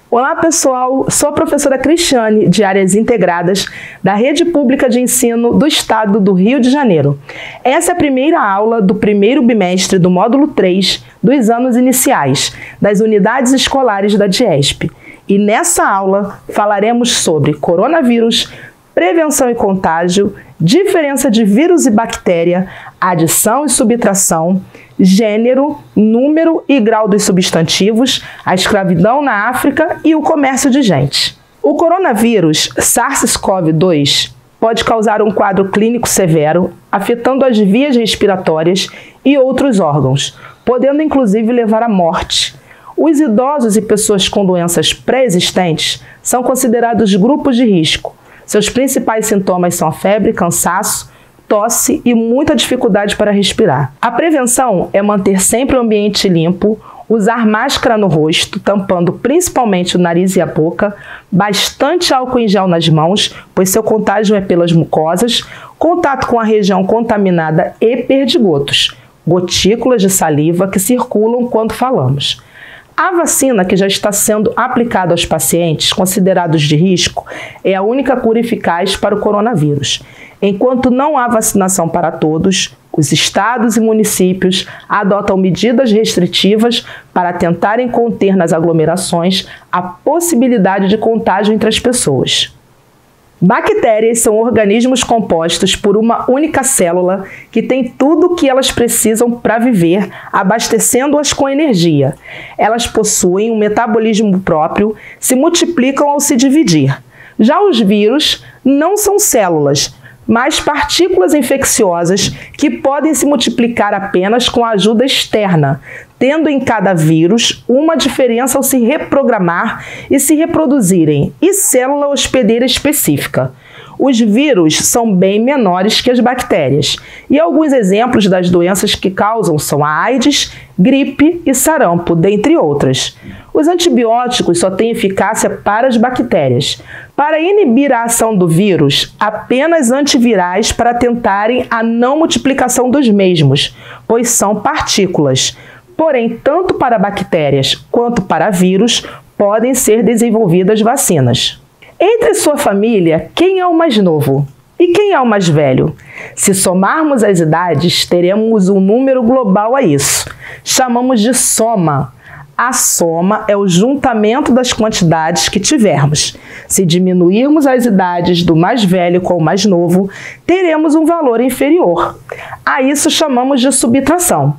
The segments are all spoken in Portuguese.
Olá pessoal, sou a professora Cristiane, de Áreas Integradas, da Rede Pública de Ensino do Estado do Rio de Janeiro. Essa é a primeira aula do primeiro bimestre do módulo 3 dos anos iniciais, das unidades escolares da DIESP. E nessa aula falaremos sobre coronavírus, prevenção e contágio, diferença de vírus e bactéria, adição e subtração, gênero, número e grau dos substantivos, a escravidão na África e o comércio de gente. O coronavírus SARS-CoV-2 pode causar um quadro clínico severo, afetando as vias respiratórias e outros órgãos, podendo inclusive levar à morte. Os idosos e pessoas com doenças pré-existentes são considerados grupos de risco. Seus principais sintomas são a febre, cansaço, tosse e muita dificuldade para respirar. A prevenção é manter sempre o ambiente limpo, usar máscara no rosto, tampando principalmente o nariz e a boca, bastante álcool em gel nas mãos, pois seu contágio é pelas mucosas, contato com a região contaminada e perdigotos, gotículas de saliva que circulam quando falamos. A vacina que já está sendo aplicada aos pacientes considerados de risco é a única cura eficaz para o coronavírus. Enquanto não há vacinação para todos, os estados e municípios adotam medidas restritivas para tentarem conter nas aglomerações a possibilidade de contágio entre as pessoas. Bactérias são organismos compostos por uma única célula que tem tudo o que elas precisam para viver, abastecendo-as com energia. Elas possuem um metabolismo próprio, se multiplicam ao se dividir. Já os vírus não são células, mas partículas infecciosas que podem se multiplicar apenas com a ajuda externa, tendo em cada vírus uma diferença ao se reprogramar e se reproduzirem, e célula hospedeira específica. Os vírus são bem menores que as bactérias, e alguns exemplos das doenças que causam são a AIDS, gripe e sarampo, dentre outras. Os antibióticos só têm eficácia para as bactérias. Para inibir a ação do vírus, apenas antivirais para tentarem a não multiplicação dos mesmos, pois são partículas. Porém, tanto para bactérias quanto para vírus, podem ser desenvolvidas vacinas. Entre sua família, quem é o mais novo? E quem é o mais velho? Se somarmos as idades, teremos um número global a isso. Chamamos de soma. A soma é o juntamento das quantidades que tivermos. Se diminuirmos as idades do mais velho com o mais novo, teremos um valor inferior. A isso chamamos de subtração.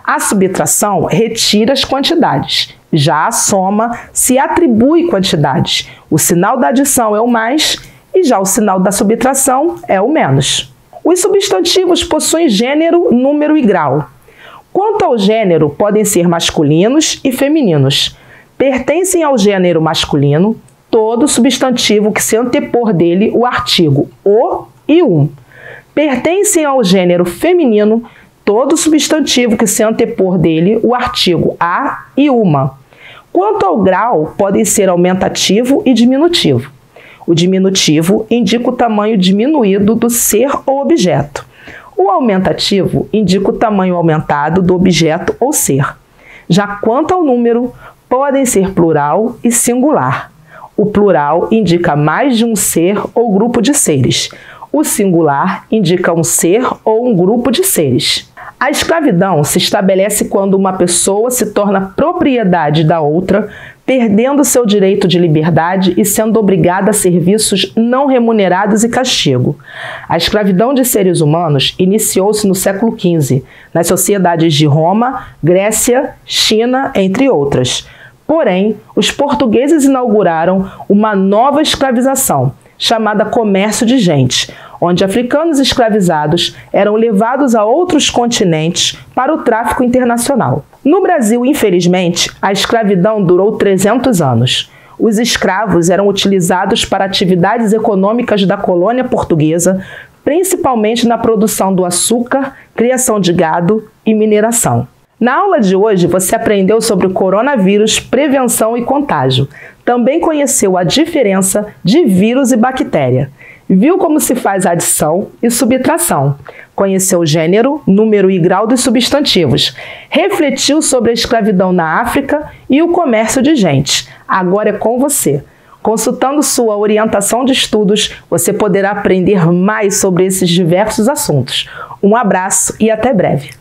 A subtração retira as quantidades. Já a soma se atribui quantidades. O sinal da adição é o mais e já o sinal da subtração é o menos. Os substantivos possuem gênero, número e grau. Quanto ao gênero, podem ser masculinos e femininos. Pertencem ao gênero masculino todo substantivo que se antepor dele o artigo o e um. Pertencem ao gênero feminino todo substantivo que se antepor dele o artigo a e uma. Quanto ao grau, podem ser aumentativo e diminutivo. O diminutivo indica o tamanho diminuído do ser ou objeto. O aumentativo indica o tamanho aumentado do objeto ou ser. Já quanto ao número, podem ser plural e singular. O plural indica mais de um ser ou grupo de seres. O singular indica um ser ou um grupo de seres. A escravidão se estabelece quando uma pessoa se torna propriedade da outra, perdendo seu direito de liberdade e sendo obrigada a serviços não remunerados e castigo. A escravidão de seres humanos iniciou-se no século XV, nas sociedades de Roma, Grécia, China, entre outras. Porém, os portugueses inauguraram uma nova escravização, chamada comércio de gente, onde africanos escravizados eram levados a outros continentes para o tráfico internacional. No Brasil, infelizmente, a escravidão durou 300 anos. Os escravos eram utilizados para atividades econômicas da colônia portuguesa, principalmente na produção do açúcar, criação de gado e mineração. Na aula de hoje, você aprendeu sobre o coronavírus, prevenção e contágio. Também conheceu a diferença de vírus e bactéria. Viu como se faz a adição e subtração. Conheceu o gênero, número e grau dos substantivos. Refletiu sobre a escravidão na África e o comércio de gente. Agora é com você. Consultando sua orientação de estudos, você poderá aprender mais sobre esses diversos assuntos. Um abraço e até breve.